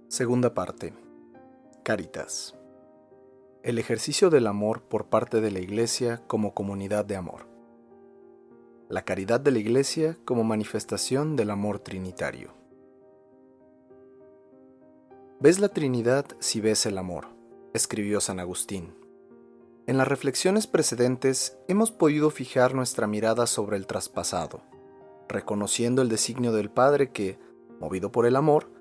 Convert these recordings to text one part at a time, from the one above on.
Segunda parte. Cáritas. El ejercicio del amor por parte de la Iglesia como comunidad de amor. La caridad de la Iglesia como manifestación del amor trinitario. Ves la Trinidad si ves el amor, escribió San Agustín. En las reflexiones precedentes hemos podido fijar nuestra mirada sobre el traspasado, reconociendo el designio del Padre que, movido por el amor,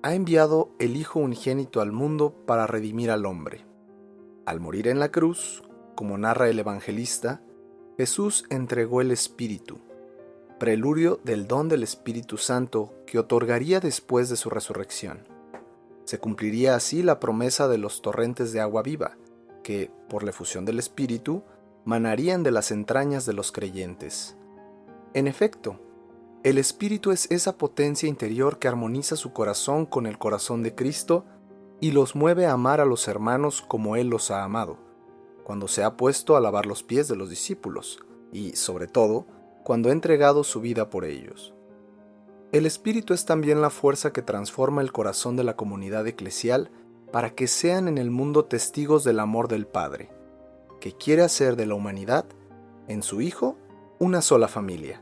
ha enviado el Hijo unigénito al mundo para redimir al hombre. Al morir en la cruz, como narra el evangelista, Jesús entregó el Espíritu, preludio del don del Espíritu Santo que otorgaría después de su resurrección. Se cumpliría así la promesa de los torrentes de agua viva, que, por la efusión del Espíritu, manarían de las entrañas de los creyentes. En efecto, el Espíritu es esa potencia interior que armoniza su corazón con el corazón de Cristo y los mueve a amar a los hermanos como Él los ha amado, cuando se ha puesto a lavar los pies de los discípulos y, sobre todo, cuando ha entregado su vida por ellos. El Espíritu es también la fuerza que transforma el corazón de la comunidad eclesial para que sean en el mundo testigos del amor del Padre, que quiere hacer de la humanidad, en su Hijo, una sola familia.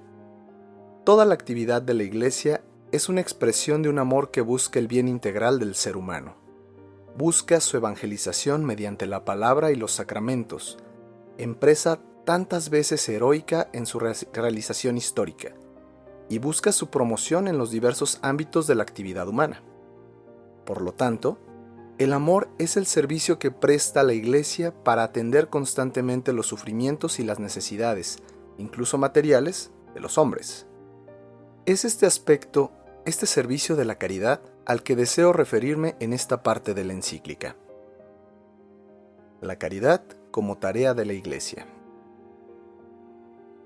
Toda la actividad de la Iglesia es una expresión de un amor que busca el bien integral del ser humano. Busca su evangelización mediante la palabra y los sacramentos, empresa tantas veces heroica en su realización histórica, y busca su promoción en los diversos ámbitos de la actividad humana. Por lo tanto, el amor es el servicio que presta la Iglesia para atender constantemente los sufrimientos y las necesidades, incluso materiales, de los hombres. Es este aspecto, este servicio de la caridad, al que deseo referirme en esta parte de la encíclica. La caridad como tarea de la Iglesia.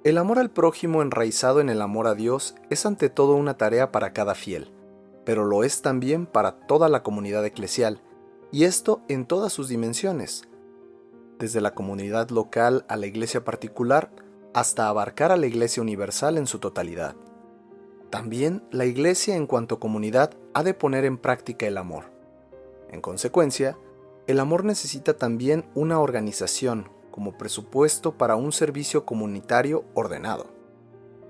El amor al prójimo enraizado en el amor a Dios es ante todo una tarea para cada fiel, pero lo es también para toda la comunidad eclesial, y esto en todas sus dimensiones, desde la comunidad local a la iglesia particular hasta abarcar a la Iglesia universal en su totalidad. También la Iglesia en cuanto comunidad ha de poner en práctica el amor. En consecuencia, el amor necesita también una organización como presupuesto para un servicio comunitario ordenado.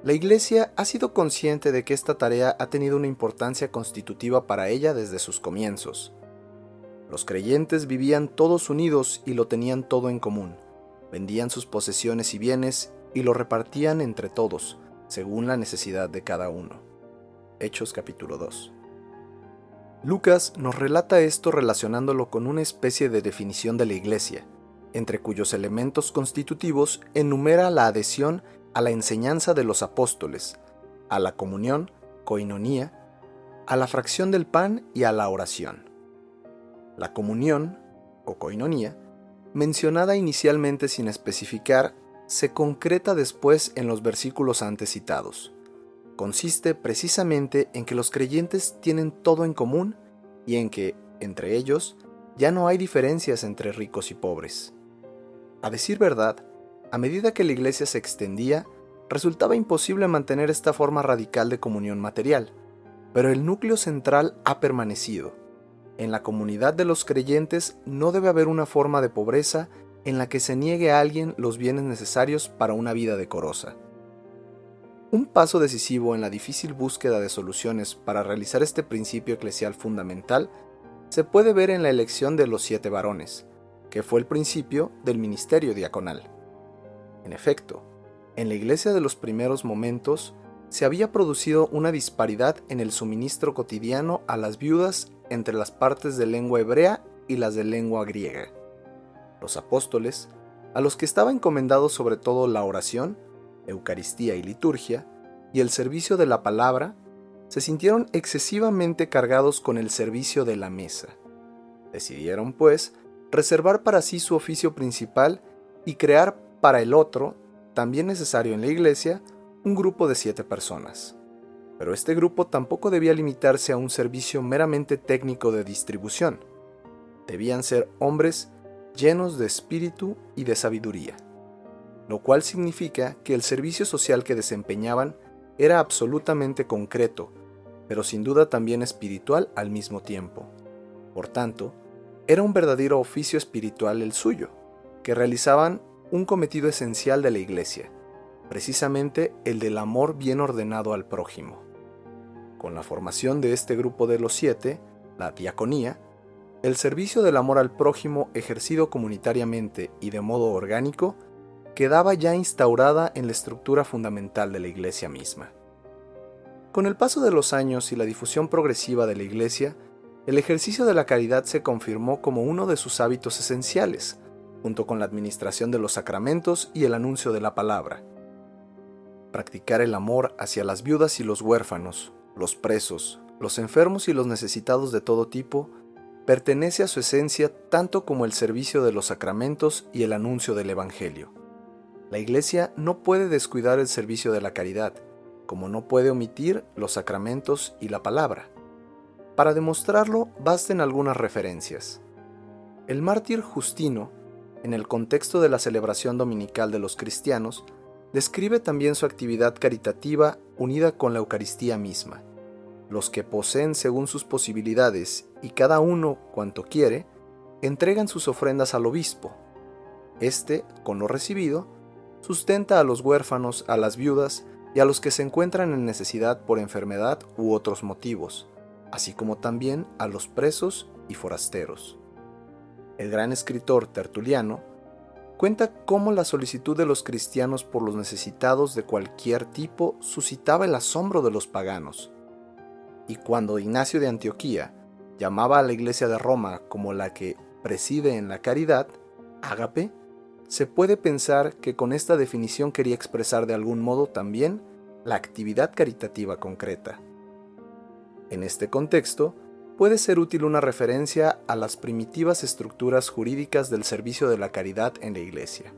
La Iglesia ha sido consciente de que esta tarea ha tenido una importancia constitutiva para ella desde sus comienzos. Los creyentes vivían todos unidos y lo tenían todo en común, vendían sus posesiones y bienes y lo repartían entre todos, según la necesidad de cada uno. Hechos capítulo 2. Lucas nos relata esto relacionándolo con una especie de definición de la Iglesia, entre cuyos elementos constitutivos enumera la adhesión a la enseñanza de los apóstoles, a la comunión, koinonía, a la fracción del pan y a la oración. La comunión, o koinonía, mencionada inicialmente sin especificar, se concreta después en los versículos antes citados. Consiste precisamente en que los creyentes tienen todo en común y en que, entre ellos, ya no hay diferencias entre ricos y pobres. A decir verdad, a medida que la Iglesia se extendía, resultaba imposible mantener esta forma radical de comunión material, pero el núcleo central ha permanecido. En la comunidad de los creyentes no debe haber una forma de pobreza en la que se niegue a alguien los bienes necesarios para una vida decorosa. Un paso decisivo en la difícil búsqueda de soluciones para realizar este principio eclesial fundamental se puede ver en la elección de los 7 varones, que fue el principio del ministerio diaconal. En efecto, en la Iglesia de los primeros momentos se había producido una disparidad en el suministro cotidiano a las viudas entre las partes de lengua hebrea y las de lengua griega. Los apóstoles, a los que estaba encomendado sobre todo la oración, Eucaristía y liturgia, y el servicio de la palabra, se sintieron excesivamente cargados con el servicio de la mesa. Decidieron, pues, reservar para sí su oficio principal y crear para el otro, también necesario en la Iglesia, un grupo de 7 personas. Pero este grupo tampoco debía limitarse a un servicio meramente técnico de distribución. Debían ser hombres llenos de espíritu y de sabiduría, lo cual significa que el servicio social que desempeñaban era absolutamente concreto, pero sin duda también espiritual al mismo tiempo. Por tanto, era un verdadero oficio espiritual el suyo, que realizaban un cometido esencial de la Iglesia, precisamente el del amor bien ordenado al prójimo. Con la formación de este grupo de los 7, la diaconía, el servicio del amor al prójimo ejercido comunitariamente y de modo orgánico quedaba ya instaurada en la estructura fundamental de la Iglesia misma. Con el paso de los años y la difusión progresiva de la Iglesia, el ejercicio de la caridad se confirmó como uno de sus hábitos esenciales, junto con la administración de los sacramentos y el anuncio de la palabra. Practicar el amor hacia las viudas y los huérfanos, los presos, los enfermos y los necesitados de todo tipo, pertenece a su esencia tanto como el servicio de los sacramentos y el anuncio del Evangelio. La Iglesia no puede descuidar el servicio de la caridad, como no puede omitir los sacramentos y la palabra. Para demostrarlo, basten algunas referencias. El mártir Justino, en el contexto de la celebración dominical de los cristianos, describe también su actividad caritativa unida con la Eucaristía misma. Los que poseen según sus posibilidades y cada uno cuanto quiere, entregan sus ofrendas al obispo. Este, con lo recibido, sustenta a los huérfanos, a las viudas y a los que se encuentran en necesidad por enfermedad u otros motivos, así como también a los presos y forasteros. El gran escritor Tertuliano cuenta cómo la solicitud de los cristianos por los necesitados de cualquier tipo suscitaba el asombro de los paganos. Y cuando Ignacio de Antioquía llamaba a la Iglesia de Roma como la que preside en la caridad, ágape, se puede pensar que con esta definición quería expresar de algún modo también la actividad caritativa concreta. En este contexto, puede ser útil una referencia a las primitivas estructuras jurídicas del servicio de la caridad en la Iglesia.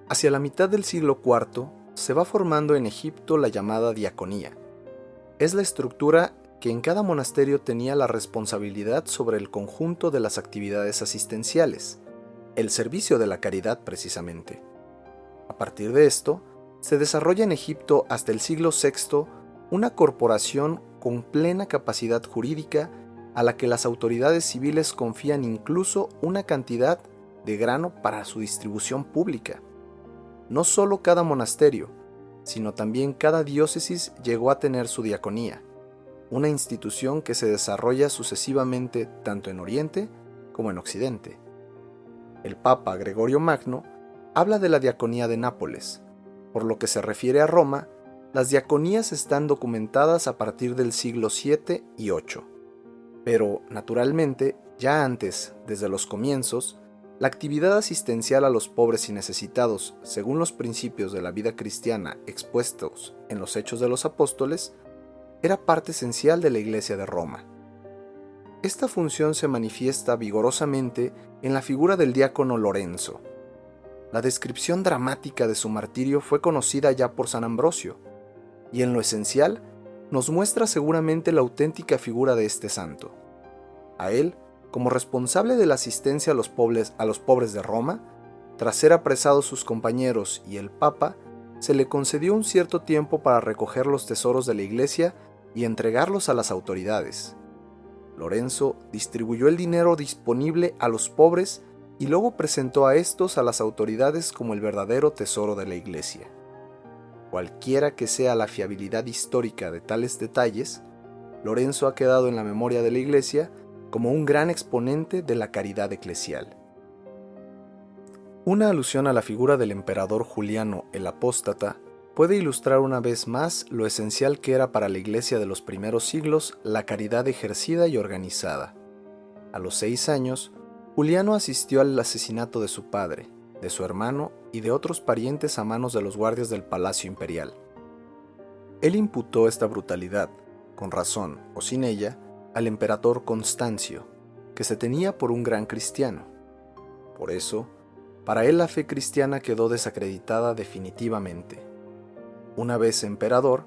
Hacia la mitad del siglo IV se va formando en Egipto la llamada diaconía. Es la estructura que en cada monasterio tenía la responsabilidad sobre el conjunto de las actividades asistenciales, el servicio de la caridad precisamente. A partir de esto, se desarrolla en Egipto hasta el siglo VI una corporación con plena capacidad jurídica a la que las autoridades civiles confían incluso una cantidad de grano para su distribución pública. No solo cada monasterio, sino también cada diócesis llegó a tener su diaconía, una institución que se desarrolla sucesivamente tanto en Oriente como en Occidente. El Papa Gregorio Magno habla de la diaconía de Nápoles. Por lo que se refiere a Roma, las diaconías están documentadas a partir del siglo VII y VIII. Pero, naturalmente, ya antes, desde los comienzos, la actividad asistencial a los pobres y necesitados, según los principios de la vida cristiana expuestos en los Hechos de los Apóstoles, era parte esencial de la Iglesia de Roma. Esta función se manifiesta vigorosamente en la figura del diácono Lorenzo. La descripción dramática de su martirio fue conocida ya por San Ambrosio, y en lo esencial nos muestra seguramente la auténtica figura de este santo. A él, como responsable de la asistencia a los pobres de Roma, tras ser apresados sus compañeros y el Papa, se le concedió un cierto tiempo para recoger los tesoros de la Iglesia y entregarlos a las autoridades. Lorenzo distribuyó el dinero disponible a los pobres y luego presentó a estos a las autoridades como el verdadero tesoro de la Iglesia. Cualquiera que sea la fiabilidad histórica de tales detalles, Lorenzo ha quedado en la memoria de la Iglesia como un gran exponente de la caridad eclesial. Una alusión a la figura del emperador Juliano el Apóstata puede ilustrar una vez más lo esencial que era para la Iglesia de los primeros siglos la caridad ejercida y organizada. A los 6 años, Juliano asistió al asesinato de su padre, de su hermano y de otros parientes a manos de los guardias del Palacio Imperial. Él imputó esta brutalidad, con razón o sin ella, al emperador Constancio, que se tenía por un gran cristiano. Por eso, para él la fe cristiana quedó desacreditada definitivamente. Una vez emperador,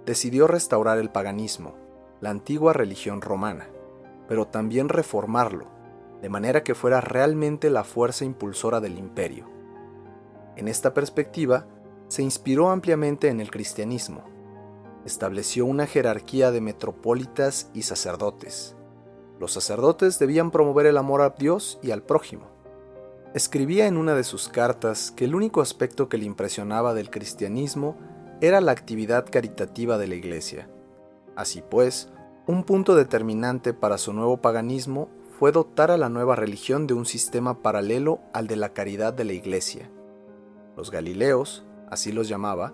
decidió restaurar el paganismo, la antigua religión romana, pero también reformarlo, de manera que fuera realmente la fuerza impulsora del imperio. En esta perspectiva, se inspiró ampliamente en el cristianismo. Estableció una jerarquía de metropolitas y sacerdotes. Los sacerdotes debían promover el amor a Dios y al prójimo. Escribía en una de sus cartas que el único aspecto que le impresionaba del cristianismo era la actividad caritativa de la Iglesia. Así pues, un punto determinante para su nuevo paganismo fue dotar a la nueva religión de un sistema paralelo al de la caridad de la Iglesia. Los Galileos, así los llamaba,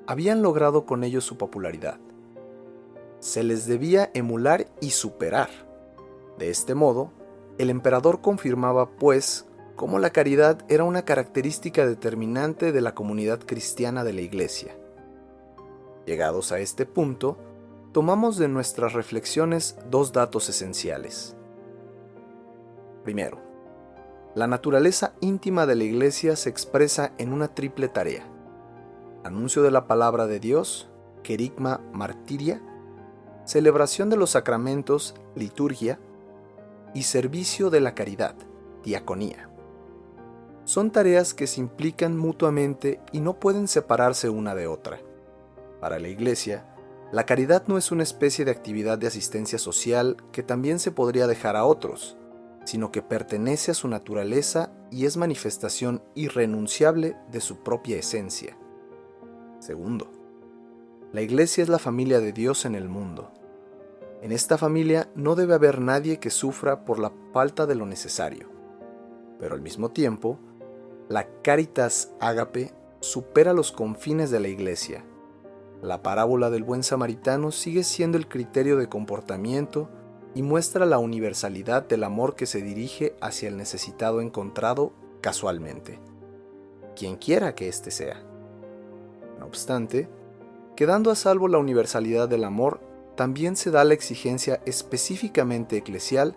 habían logrado con ello su popularidad. Se les debía emular y superar. De este modo, el emperador confirmaba, pues, cómo la caridad era una característica determinante de la comunidad cristiana de la Iglesia. Llegados a este punto, tomamos de nuestras reflexiones dos datos esenciales. Primero, la naturaleza íntima de la Iglesia se expresa en una triple tarea: anuncio de la palabra de Dios, querigma martiria, celebración de los sacramentos, liturgia, y servicio de la caridad, diaconía. Son tareas que se implican mutuamente y no pueden separarse una de otra. Para la Iglesia, la caridad no es una especie de actividad de asistencia social que también se podría dejar a otros, sino que pertenece a su naturaleza y es manifestación irrenunciable de su propia esencia. Segundo, la Iglesia es la familia de Dios en el mundo. En esta familia no debe haber nadie que sufra por la falta de lo necesario, pero al mismo tiempo, la caritas ágape supera los confines de la Iglesia. La parábola del buen samaritano sigue siendo el criterio de comportamiento y muestra la universalidad del amor que se dirige hacia el necesitado encontrado casualmente, quien quiera que éste sea. No obstante, quedando a salvo la universalidad del amor, también se da la exigencia específicamente eclesial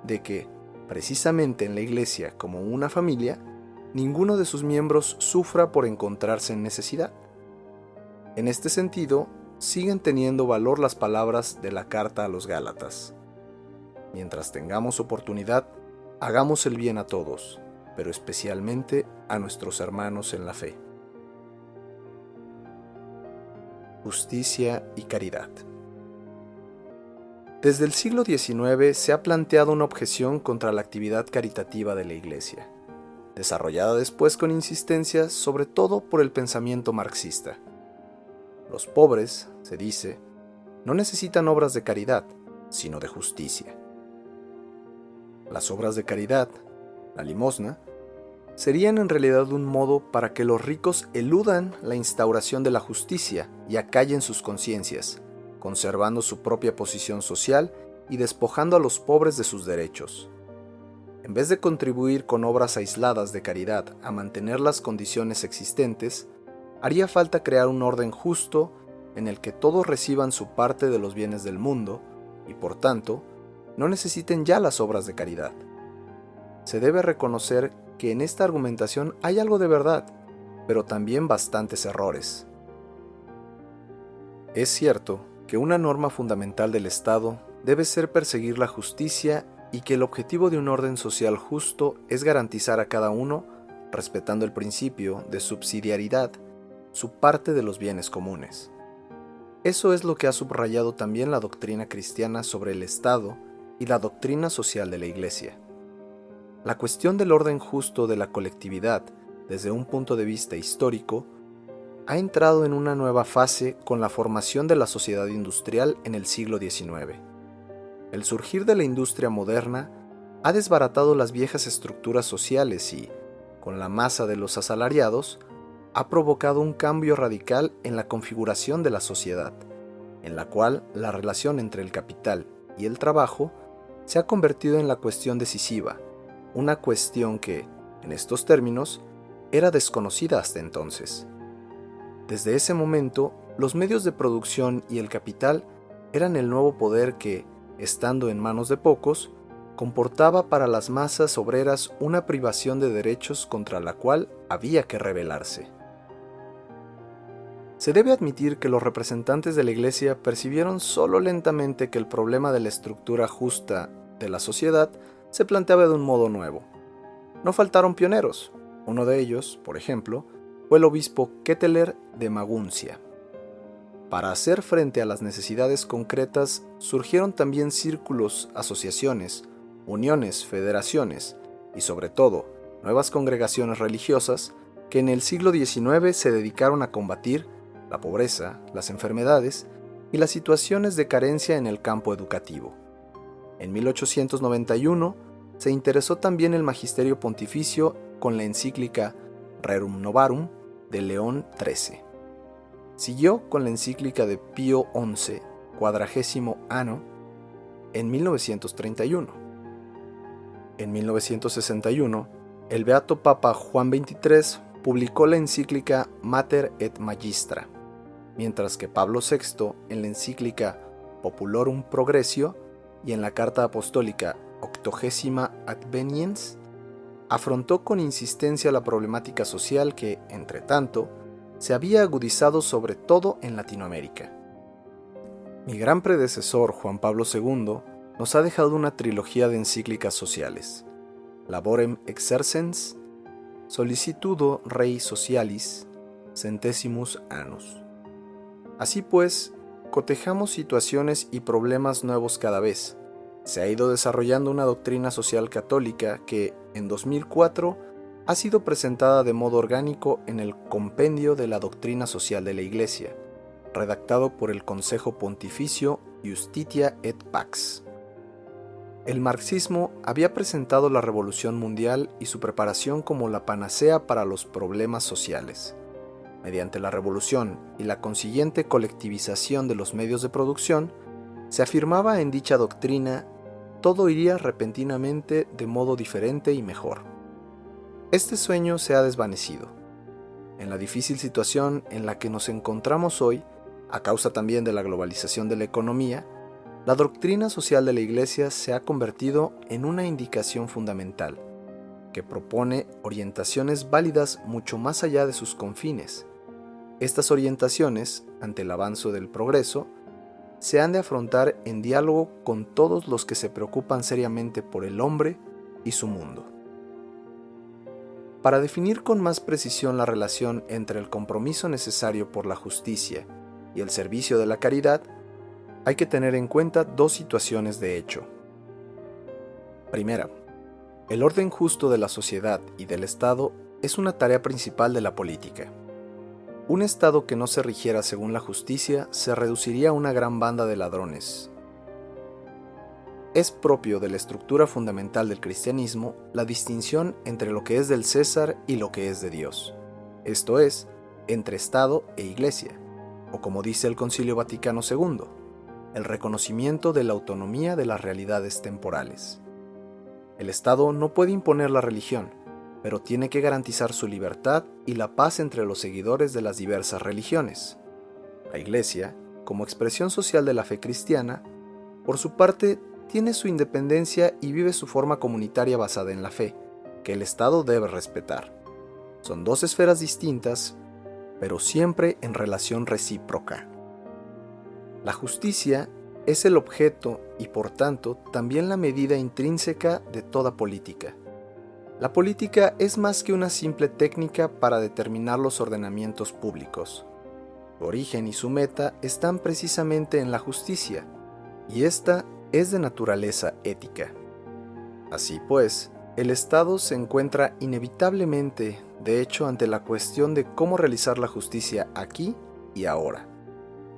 de que, precisamente en la Iglesia como una familia, ninguno de sus miembros sufra por encontrarse en necesidad. En este sentido, siguen teniendo valor las palabras de la carta a los Gálatas. Mientras tengamos oportunidad, hagamos el bien a todos, pero especialmente a nuestros hermanos en la fe. Justicia y caridad. Desde el siglo XIX se ha planteado una objeción contra la actividad caritativa de la Iglesia, desarrollada después con insistencia sobre todo por el pensamiento marxista. Los pobres, se dice, no necesitan obras de caridad, sino de justicia. Las obras de caridad, la limosna, serían en realidad un modo para que los ricos eludan la instauración de la justicia y acallen sus conciencias, conservando su propia posición social y despojando a los pobres de sus derechos. En vez de contribuir con obras aisladas de caridad a mantener las condiciones existentes, haría falta crear un orden justo en el que todos reciban su parte de los bienes del mundo y, por tanto, no necesiten ya las obras de caridad. Se debe reconocer que en esta argumentación hay algo de verdad, pero también bastantes errores. Es cierto que una norma fundamental del Estado debe ser perseguir la justicia y que el objetivo de un orden social justo es garantizar a cada uno, respetando el principio de subsidiariedad, su parte de los bienes comunes. Eso es lo que ha subrayado también la doctrina cristiana sobre el Estado y la doctrina social de la Iglesia. La cuestión del orden justo de la colectividad, desde un punto de vista histórico, ha entrado en una nueva fase con la formación de la sociedad industrial en el siglo XIX. El surgir de la industria moderna ha desbaratado las viejas estructuras sociales y, con la masa de los asalariados, ha provocado un cambio radical en la configuración de la sociedad, en la cual la relación entre el capital y el trabajo se ha convertido en la cuestión decisiva, una cuestión que, en estos términos, era desconocida hasta entonces. Desde ese momento, los medios de producción y el capital eran el nuevo poder que, estando en manos de pocos, comportaba para las masas obreras una privación de derechos contra la cual había que rebelarse. Se debe admitir que los representantes de la Iglesia percibieron solo lentamente que el problema de la estructura justa de la sociedad se planteaba de un modo nuevo. No faltaron pioneros. Uno de ellos, por ejemplo, fue el obispo Ketteler de Maguncia. Para hacer frente a las necesidades concretas, surgieron también círculos, asociaciones, uniones, federaciones y, sobre todo, nuevas congregaciones religiosas que en el siglo XIX se dedicaron a combatir la pobreza, las enfermedades y las situaciones de carencia en el campo educativo. En 1891 se interesó también el magisterio pontificio con la encíclica Rerum Novarum de León XIII. Siguió con la encíclica de Pío XI, Quadragésimo Anno, en 1931. En 1961, el beato Papa Juan XXIII publicó la encíclica Mater et Magistra, mientras que Pablo VI, en la encíclica Populorum Progressio y en la carta apostólica Octogésima Adveniens, afrontó con insistencia la problemática social que, entre tanto, se había agudizado sobre todo en Latinoamérica. Mi gran predecesor, Juan Pablo II, nos ha dejado una trilogía de encíclicas sociales: Laborem Exercens, Solicitudo Rei Socialis, Centesimus Annus. Así pues, cotejamos situaciones y problemas nuevos cada vez. Se ha ido desarrollando una doctrina social católica que, en 2004, ha sido presentada de modo orgánico en el Compendio de la Doctrina Social de la Iglesia, redactado por el Consejo Pontificio Justitia et Pax. El marxismo había presentado la Revolución Mundial y su preparación como la panacea para los problemas sociales. Mediante la revolución y la consiguiente colectivización de los medios de producción, se afirmaba en dicha doctrina: todo iría repentinamente de modo diferente y mejor. Este sueño se ha desvanecido. En la difícil situación en la que nos encontramos hoy, a causa también de la globalización de la economía, la doctrina social de la Iglesia se ha convertido en una indicación fundamental, que propone orientaciones válidas mucho más allá de sus confines. Estas orientaciones, ante el avance del progreso, se han de afrontar en diálogo con todos los que se preocupan seriamente por el hombre y su mundo. Para definir con más precisión la relación entre el compromiso necesario por la justicia y el servicio de la caridad, hay que tener en cuenta dos situaciones de hecho. Primera, el orden justo de la sociedad y del Estado es una tarea principal de la política. Un Estado que no se rigiera según la justicia se reduciría a una gran banda de ladrones. Es propio de la estructura fundamental del cristianismo la distinción entre lo que es del César y lo que es de Dios, esto es, entre Estado e Iglesia, o como dice el Concilio Vaticano II, el reconocimiento de la autonomía de las realidades temporales. El Estado no puede imponer la religión, pero tiene que garantizar su libertad y la paz entre los seguidores de las diversas religiones. La Iglesia, como expresión social de la fe cristiana, por su parte, tiene su independencia y vive su forma comunitaria basada en la fe, que el Estado debe respetar. Son dos esferas distintas, pero siempre en relación recíproca. La justicia es el objeto y, por tanto, también la medida intrínseca de toda política. La política es más que una simple técnica para determinar los ordenamientos públicos. Su origen y su meta están precisamente en la justicia, y esta es de naturaleza ética. Así pues, el Estado se encuentra inevitablemente, de hecho, ante la cuestión de cómo realizar la justicia aquí y ahora.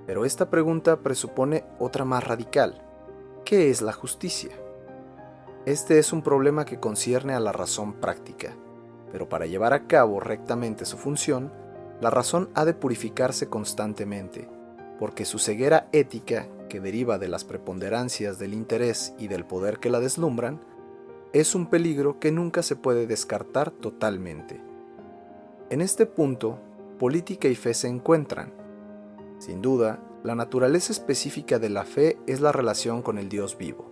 Pero esta pregunta presupone otra más radical. ¿Qué es la justicia? Este es un problema que concierne a la razón práctica, pero para llevar a cabo rectamente su función, la razón ha de purificarse constantemente, porque su ceguera ética, que deriva de las preponderancias del interés y del poder que la deslumbran, es un peligro que nunca se puede descartar totalmente. En este punto, política y fe se encuentran. Sin duda, la naturaleza específica de la fe es la relación con el Dios vivo,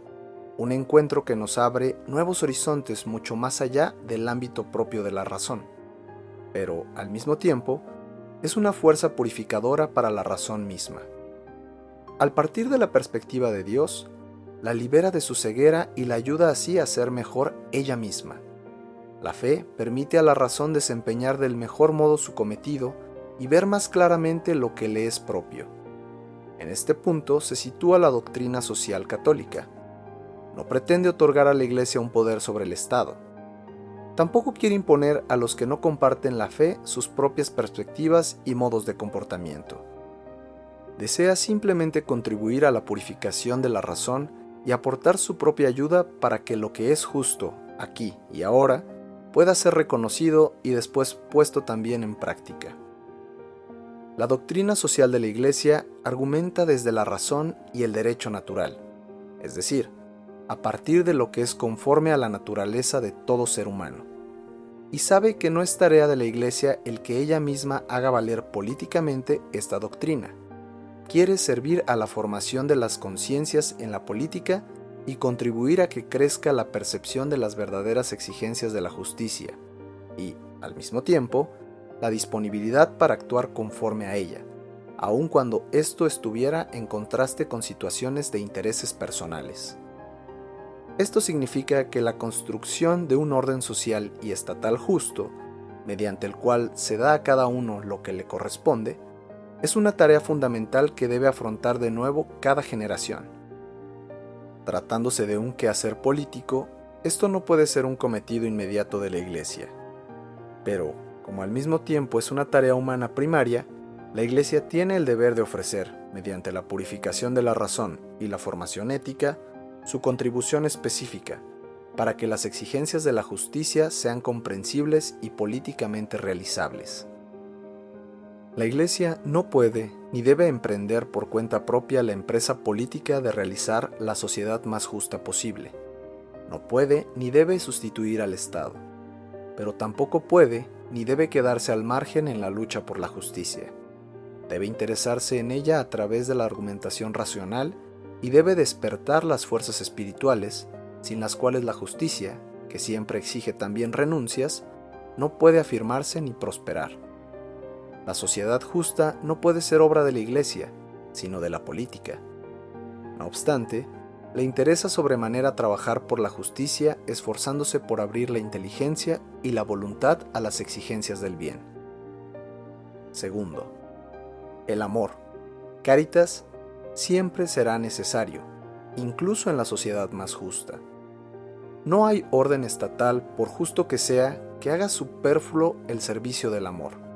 un encuentro que nos abre nuevos horizontes mucho más allá del ámbito propio de la razón, pero, al mismo tiempo, es una fuerza purificadora para la razón misma. Al partir de la perspectiva de Dios, la libera de su ceguera y la ayuda así a ser mejor ella misma. La fe permite a la razón desempeñar del mejor modo su cometido y ver más claramente lo que le es propio. En este punto se sitúa la doctrina social católica. No pretende otorgar a la Iglesia un poder sobre el Estado. Tampoco quiere imponer a los que no comparten la fe sus propias perspectivas y modos de comportamiento. Desea simplemente contribuir a la purificación de la razón y aportar su propia ayuda para que lo que es justo, aquí y ahora, pueda ser reconocido y después puesto también en práctica. La doctrina social de la Iglesia argumenta desde la razón y el derecho natural, es decir, a partir de lo que es conforme a la naturaleza de todo ser humano, y sabe que no es tarea de la Iglesia el que ella misma haga valer políticamente esta doctrina. Quiere servir a la formación de las conciencias en la política y contribuir a que crezca la percepción de las verdaderas exigencias de la justicia y, al mismo tiempo, la disponibilidad para actuar conforme a ella, aun cuando esto estuviera en contraste con situaciones de intereses personales. Esto significa que la construcción de un orden social y estatal justo, mediante el cual se da a cada uno lo que le corresponde, es una tarea fundamental que debe afrontar de nuevo cada generación. Tratándose de un quehacer político, esto no puede ser un cometido inmediato de la Iglesia. Pero, como al mismo tiempo es una tarea humana primaria, la Iglesia tiene el deber de ofrecer, mediante la purificación de la razón y la formación ética, su contribución específica, para que las exigencias de la justicia sean comprensibles y políticamente realizables. La Iglesia no puede ni debe emprender por cuenta propia la empresa política de realizar la sociedad más justa posible. No puede ni debe sustituir al Estado, pero tampoco puede ni debe quedarse al margen en la lucha por la justicia. Debe interesarse en ella a través de la argumentación racional y debe despertar las fuerzas espirituales, sin las cuales la justicia, que siempre exige también renuncias, no puede afirmarse ni prosperar. La sociedad justa no puede ser obra de la Iglesia, sino de la política. No obstante, le interesa sobremanera trabajar por la justicia, esforzándose por abrir la inteligencia y la voluntad a las exigencias del bien. Segundo, el amor, caritas, siempre será necesario, incluso en la sociedad más justa. No hay orden estatal, por justo que sea, que haga superfluo el servicio del amor.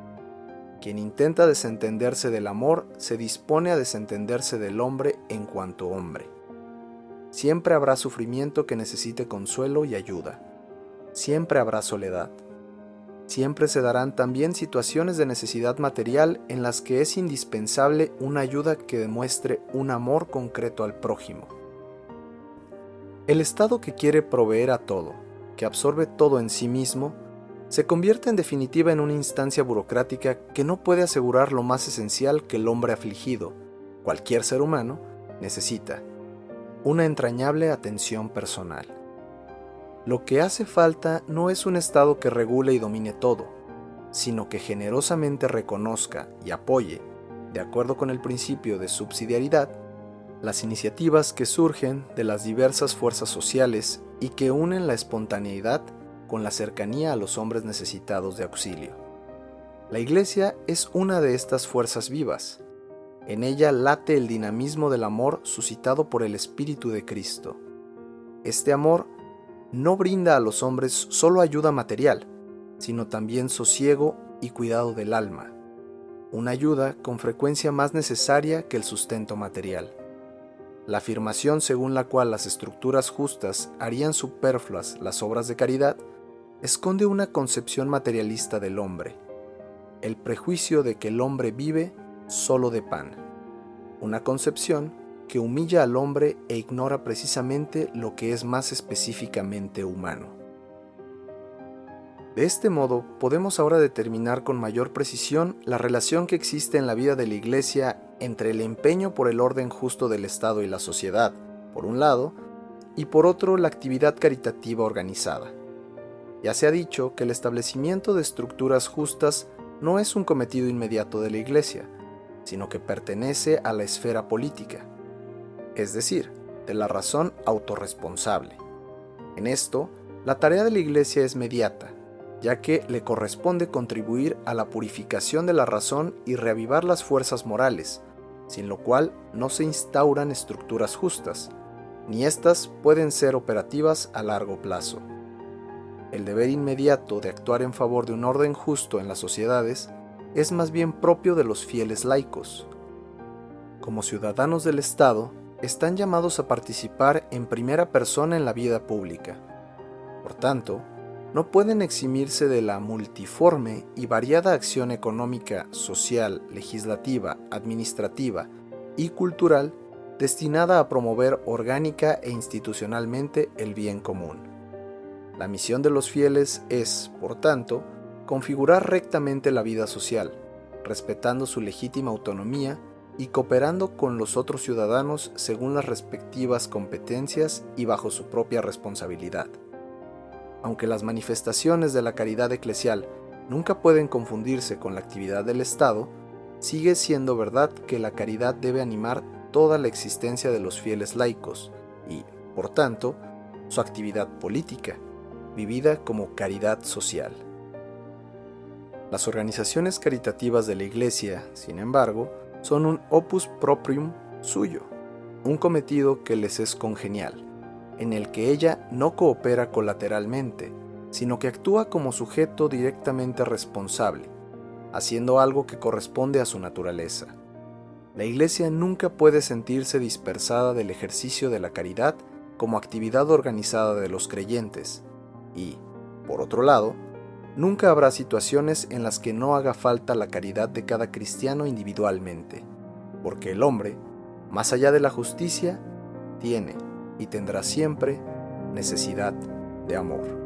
Quien intenta desentenderse del amor se dispone a desentenderse del hombre en cuanto hombre. Siempre habrá sufrimiento que necesite consuelo y ayuda. Siempre habrá soledad. Siempre se darán también situaciones de necesidad material en las que es indispensable una ayuda que demuestre un amor concreto al prójimo. El Estado que quiere proveer a todo, que absorbe todo en sí mismo, se convierte en definitiva en una instancia burocrática que no puede asegurar lo más esencial que el hombre afligido, cualquier ser humano, necesita: una entrañable atención personal. Lo que hace falta no es un Estado que regule y domine todo, sino que generosamente reconozca y apoye, de acuerdo con el principio de subsidiariedad, las iniciativas que surgen de las diversas fuerzas sociales y que unen la espontaneidad con la cercanía a los hombres necesitados de auxilio. La Iglesia es una de estas fuerzas vivas. En ella late el dinamismo del amor suscitado por el Espíritu de Cristo. Este amor no brinda a los hombres solo ayuda material, sino también sosiego y cuidado del alma, una ayuda con frecuencia más necesaria que el sustento material. La afirmación según la cual las estructuras justas harían superfluas las obras de caridad esconde una concepción materialista del hombre, el prejuicio de que el hombre vive solo de pan, una concepción que humilla al hombre e ignora precisamente lo que es más específicamente humano. De este modo, podemos ahora determinar con mayor precisión la relación que existe en la vida de la Iglesia entre el empeño por el orden justo del Estado y la sociedad, por un lado, y por otro la actividad caritativa organizada. Ya se ha dicho que el establecimiento de estructuras justas no es un cometido inmediato de la Iglesia, sino que pertenece a la esfera política, es decir, de la razón autorresponsable. En esto, la tarea de la Iglesia es mediata, ya que le corresponde contribuir a la purificación de la razón y reavivar las fuerzas morales, sin lo cual no se instauran estructuras justas, ni éstas pueden ser operativas a largo plazo. El deber inmediato de actuar en favor de un orden justo en las sociedades es más bien propio de los fieles laicos. Como ciudadanos del Estado, están llamados a participar en primera persona en la vida pública. Por tanto, no pueden eximirse de la multiforme y variada acción económica, social, legislativa, administrativa y cultural destinada a promover orgánica e institucionalmente el bien común. La misión de los fieles es, por tanto, configurar rectamente la vida social, respetando su legítima autonomía y cooperando con los otros ciudadanos según las respectivas competencias y bajo su propia responsabilidad. Aunque las manifestaciones de la caridad eclesial nunca pueden confundirse con la actividad del Estado, sigue siendo verdad que la caridad debe animar toda la existencia de los fieles laicos y, por tanto, su actividad política, vivida como caridad social. Las organizaciones caritativas de la Iglesia, sin embargo, son un opus proprium suyo, un cometido que les es congenial, en el que ella no coopera colateralmente, sino que actúa como sujeto directamente responsable, haciendo algo que corresponde a su naturaleza. La Iglesia nunca puede sentirse dispersada del ejercicio de la caridad como actividad organizada de los creyentes, y, por otro lado, nunca habrá situaciones en las que no haga falta la caridad de cada cristiano individualmente, porque el hombre, más allá de la justicia, tiene y tendrá siempre necesidad de amor.